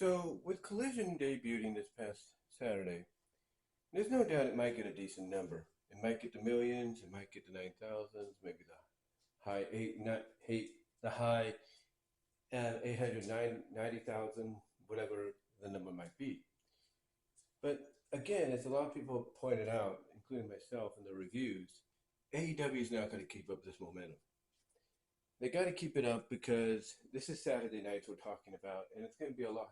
So, with Collision debuting this past Saturday, there's no doubt it might get a decent number. It might get the millions, it might get the 9,000s, maybe the high eight, not eight, the high 890,000, whatever the number might be. But again, as a lot of people have pointed out, including myself in the reviews, AEW is not going to keep up this momentum. They got to keep it up because this is Saturday nights we're talking about, and it's going to be a lot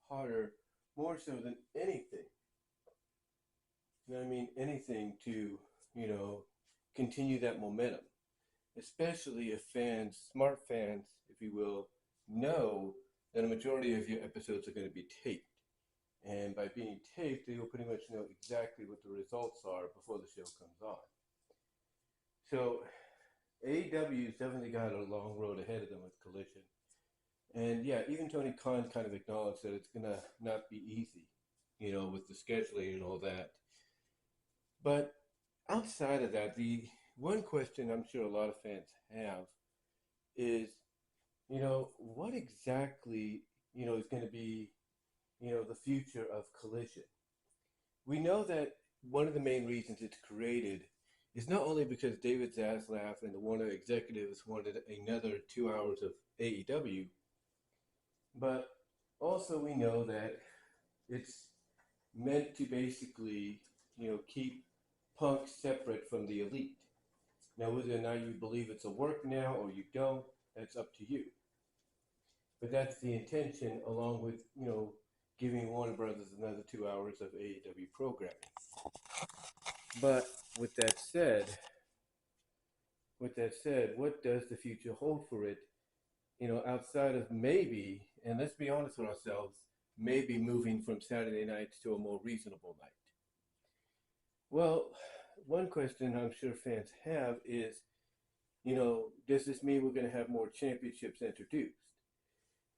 harder, more so than anything. You know what I mean? Anything to, continue that momentum. Especially if fans, smart fans, if you will, know that a majority of your episodes are going to be taped. And by being taped, they will pretty much know exactly what the results are before the show comes on. So AEW's definitely got a long road ahead of them with Collision. And yeah, even Tony Khan kind of acknowledged that it's going to not be easy, with the scheduling and all that. But outside of that, the one question I'm sure a lot of fans have is, what exactly, is going to be, the future of Collision? We know that one of the main reasons it's created is not only because David Zaslav and the Warner executives wanted another 2 hours of AEW, but also we know that it's meant to basically, keep Punk separate from the elite. Now, whether or not you believe it's a work now or you don't, that's up to you. But that's the intention, along with, giving Warner Brothers another 2 hours of AEW programming. But with that said, what does the future hold for it? Outside of maybe, and let's be honest with ourselves, maybe moving from Saturday nights to a more reasonable night. Well, one question I'm sure fans have is, does this mean we're going to have more championships introduced?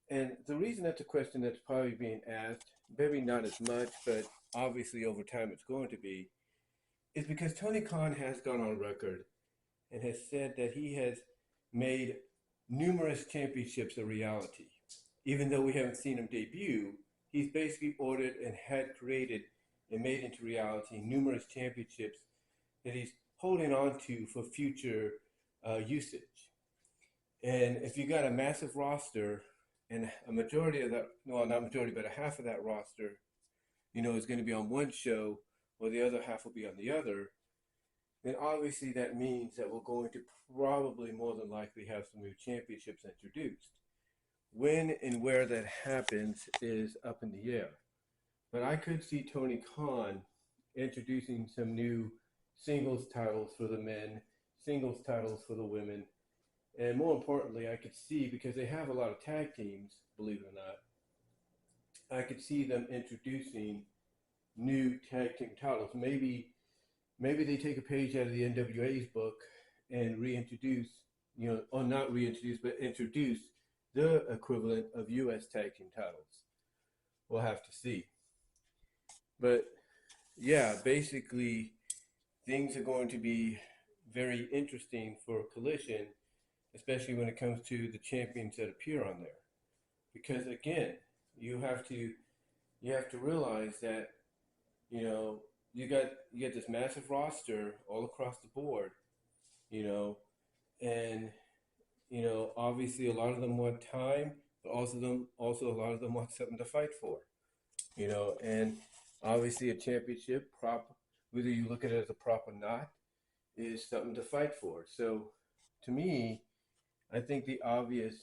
And the reason that's a question that's probably being asked, maybe not as much, but obviously over time it's going to be, is because Tony Khan has gone on record and has said that he has made numerous championships a reality. Even though we haven't seen him debut, he's basically ordered and had created and made into reality numerous championships that he's holding on to for future usage. And if you got a massive roster, and a majority of that, well, not majority, but a half of that roster, is going to be on one show, or the other half will be on the other, then obviously that means that we're going to probably more than likely have some new championships introduced. When and where that happens is up in the air. But I could see Tony Khan introducing some new singles titles for the men, singles titles for the women, and more importantly, I could see, because they have a lot of tag teams, believe it or not, I could see them introducing new tag team titles. Maybe they take a page out of the NWA's book and reintroduce, or not reintroduce, but introduce the equivalent of U.S. tag team titles. We'll have to see. But yeah, basically, things are going to be very interesting for Collision, especially when it comes to the champions that appear on there. Because again, you have to realize that, you got this massive roster all across the board, and obviously a lot of them want time, but also a lot of them want something to fight for, and obviously a championship prop, whether you look at it as a prop or not, is something to fight for. So to me, I think the obvious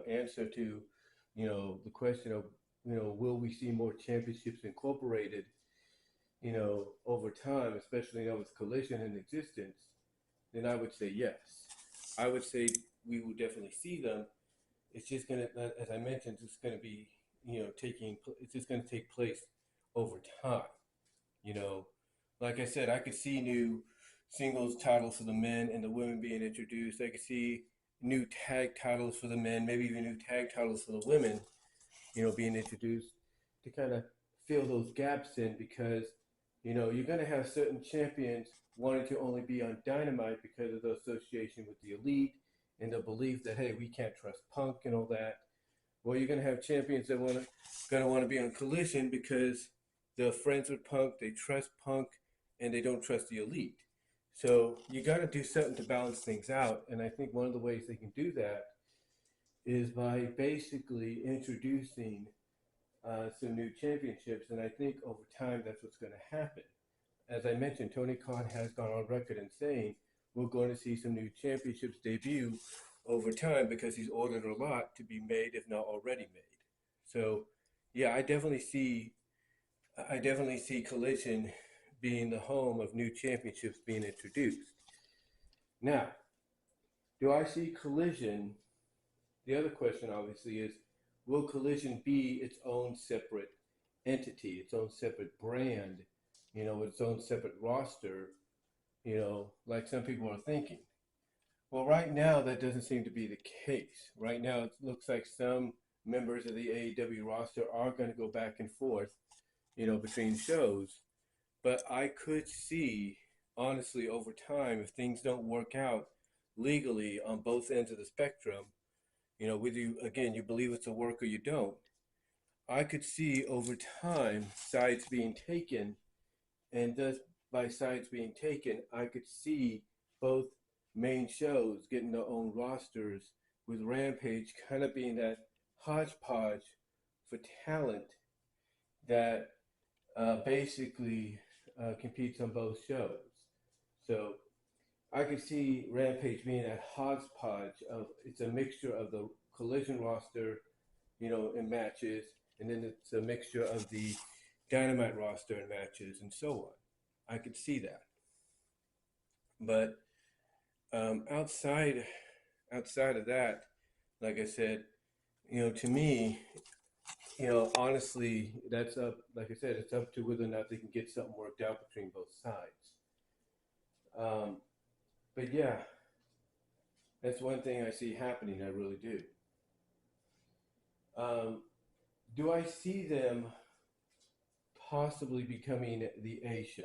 answer to, the question of, will we see more championships incorporated, over time, especially now with Collision in existence, then I would say yes. I would say we will definitely see them. It's just going to, as I mentioned, it's going to be, it's just going to take place over time. Like I said, I could see new singles titles for the men and the women being introduced. I could see new tag titles for the men, maybe even new tag titles for the women, being introduced to kind of fill those gaps in, because, you're going to have certain champions wanting to only be on Dynamite because of the association with the elite and the belief that, hey, we can't trust Punk and all that. Well, you're going to have champions that going to want to be on Collision because they're friends with Punk, they trust Punk, and they don't trust the Elite. So you got to do something to balance things out. And I think one of the ways they can do that is by basically introducing some new championships. And I think over time that's what's going to happen. As I mentioned, Tony Khan has gone on record in saying we're going to see some new championships debut over time because he's ordered a lot to be made, if not already made. So, yeah, I definitely see Collision being the home of new championships being introduced. Now, do I see Collision? The other question, obviously, is will Collision be its own separate entity, its own separate brand, its own separate roster, like some people are thinking? Well, right now, that doesn't seem to be the case. Right now, it looks like some members of the AEW roster are going to go back and forth, between shows. But I could see, honestly, over time, if things don't work out legally on both ends of the spectrum, whether you believe it's a work or you don't, I could see over time sides being taken, and thus by sides being taken, I could see both main shows getting their own rosters, with Rampage kind of being that hodgepodge for talent that basically competes on both shows. So I could see Rampage being that hodgepodge of, it's a mixture of the Collision roster, in matches, and then it's a mixture of the Dynamite roster in matches, and so on. I could see that. But outside of that, like I said, to me, honestly, that's up. Like I said, it's up to whether or not they can get something worked out between both sides. But yeah, that's one thing I see happening. I really do. Do I see them possibly becoming the A show?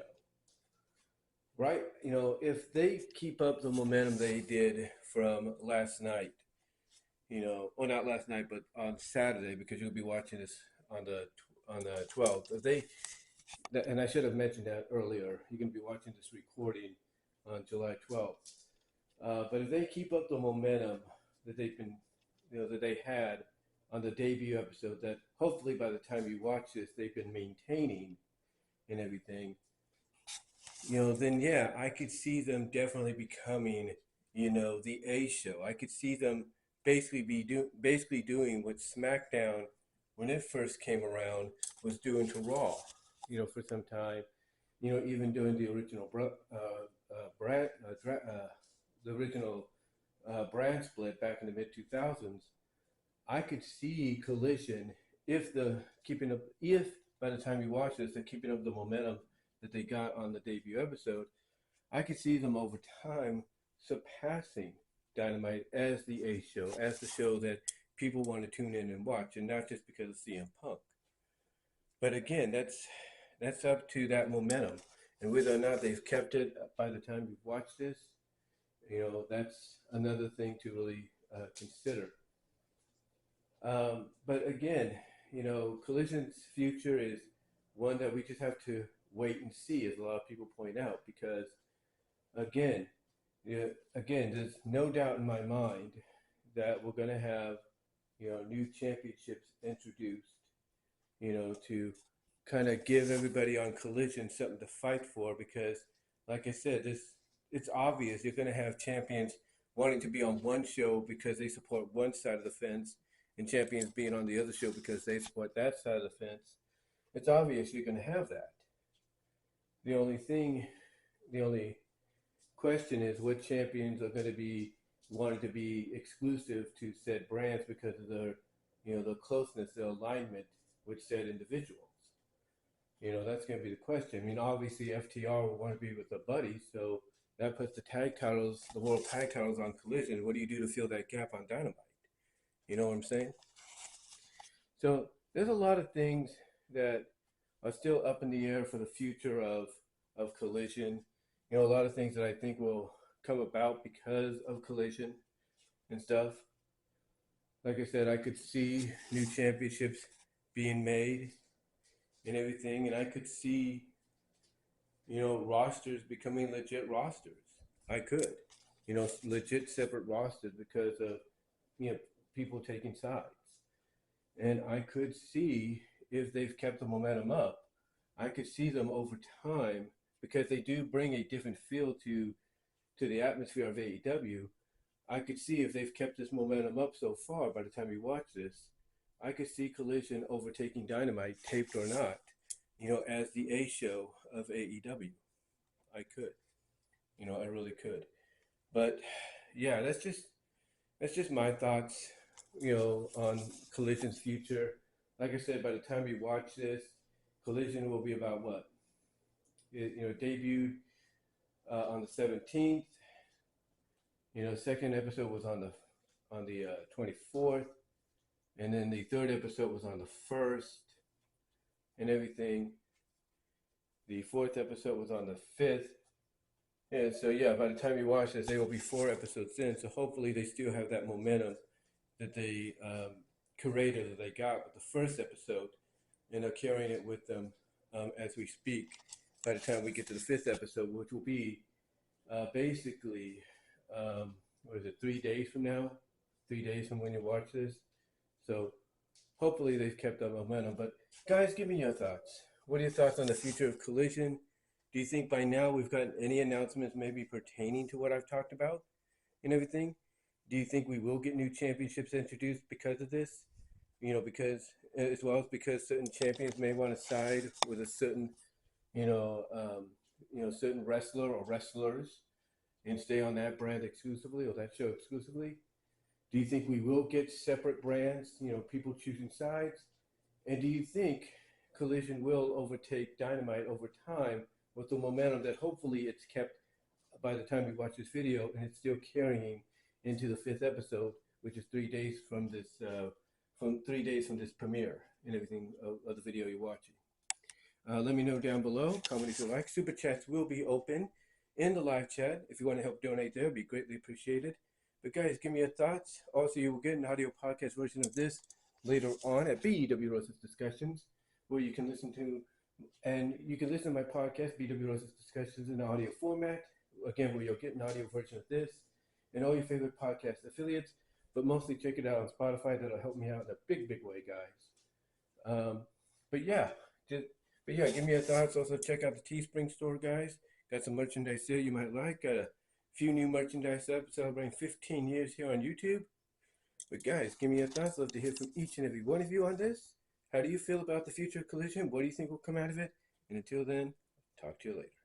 Right? If they keep up the momentum they did from last night, well, not last night, but on Saturday, because you'll be watching this on the 12th. If they, and I should have mentioned that earlier, you're going to be watching this recording on July 12th. But if they keep up the momentum that they've been, that they had on the debut episode, that hopefully by the time you watch this, they've been maintaining and everything, then yeah, I could see them definitely becoming, the A show. I could see them basically doing what SmackDown, when it first came around, was doing to Raw, for some time. Even doing the original brand split back in the mid 2000s. I could see Collision, if by the time you watch this, they're keeping up the momentum that they got on the debut episode, I could see them over time surpassing Dynamite as the A show, as the show that people want to tune in and watch, and not just because of CM Punk. But again, that's up to that momentum, and whether or not they've kept it by the time you've watched this, that's another thing to really consider. But again, Collision's future is one that we just have to wait and see, as a lot of people point out, because again, there's no doubt in my mind that we're going to have, new championships introduced, to kind of give everybody on Collision something to fight for, because, like I said, it's obvious you're going to have champions wanting to be on one show because they support one side of the fence, and champions being on the other show because they support that side of the fence. It's obvious you're going to have that. The only question is what champions are going to be wanting to be exclusive to said brands because of their, the closeness, their alignment with said individuals. That's going to be the question. I mean, obviously FTR will want to be with the buddies, so that puts the world tag titles on Collision. What do you do to fill that gap on Dynamite? You know what I'm saying? So there's a lot of things that are still up in the air for the future of Collision. A lot of things that I think will come about because of Collision and stuff. like I said, I could see new championships being made and everything, and I could see, rosters becoming legit rosters. I could, legit separate rosters because of, people taking sides. And I could see if they've kept the momentum up, I could see them over time because they do bring a different feel to the atmosphere of AEW. I could see if they've kept this momentum up so far by the time you watch this, I could see Collision overtaking Dynamite, taped or not, as the A show of AEW. I could. I really could. But yeah, that's just my thoughts, on Collision's future. Like I said, by the time you watch this, Collision will be about what? It debuted on the 17th. Second episode was on the 24th, and then the third episode was on the 1st, and everything. The fourth episode was on the 5th. And so, yeah, by the time you watch this, they will be 4 episodes in. So hopefully they still have that momentum that they created, that they got with the first episode, and they're carrying it with them as we speak. By the time we get to the 5th episode, which will be basically, what is it, 3 days from now? 3 days from when you watch this. So hopefully they've kept that momentum. But guys, give me your thoughts. What are your thoughts on the future of Collision? Do you think by now we've got any announcements maybe pertaining to what I've talked about and everything? Do you think we will get new championships introduced because of this? Because as well as because certain champions may want to side with a certain, certain wrestler or wrestlers and stay on that brand exclusively or that show exclusively? Do you think we will get separate brands, people choosing sides? And do you think Collision will overtake Dynamite over time with the momentum that hopefully it's kept by the time we watch this video, and it's still carrying into the 5th episode, which is 3 days from this, premiere and everything of the video you're watching. Let me know down below. Comment if you like. Super chats will be open in the live chat. If you want to help donate there, it'd be greatly appreciated. But guys, give me your thoughts. Also, you will get an audio podcast version of this later on at BEW Rose's Discussions, where you can listen to my podcast, BW Rose's Discussions, in audio format. Again, where you'll get an audio version of this and all your favorite podcast affiliates. But mostly check it out on Spotify. That'll help me out in a big, big way, guys. But yeah, give me your thoughts. Also, check out the Teespring store, guys. Got some merchandise there you might like. Got a few new merchandise up, celebrating 15 years here on YouTube. But guys, give me your thoughts. Love to hear from each and every one of you on this. How do you feel about the future of Collision? What do you think will come out of it? And until then, talk to you later.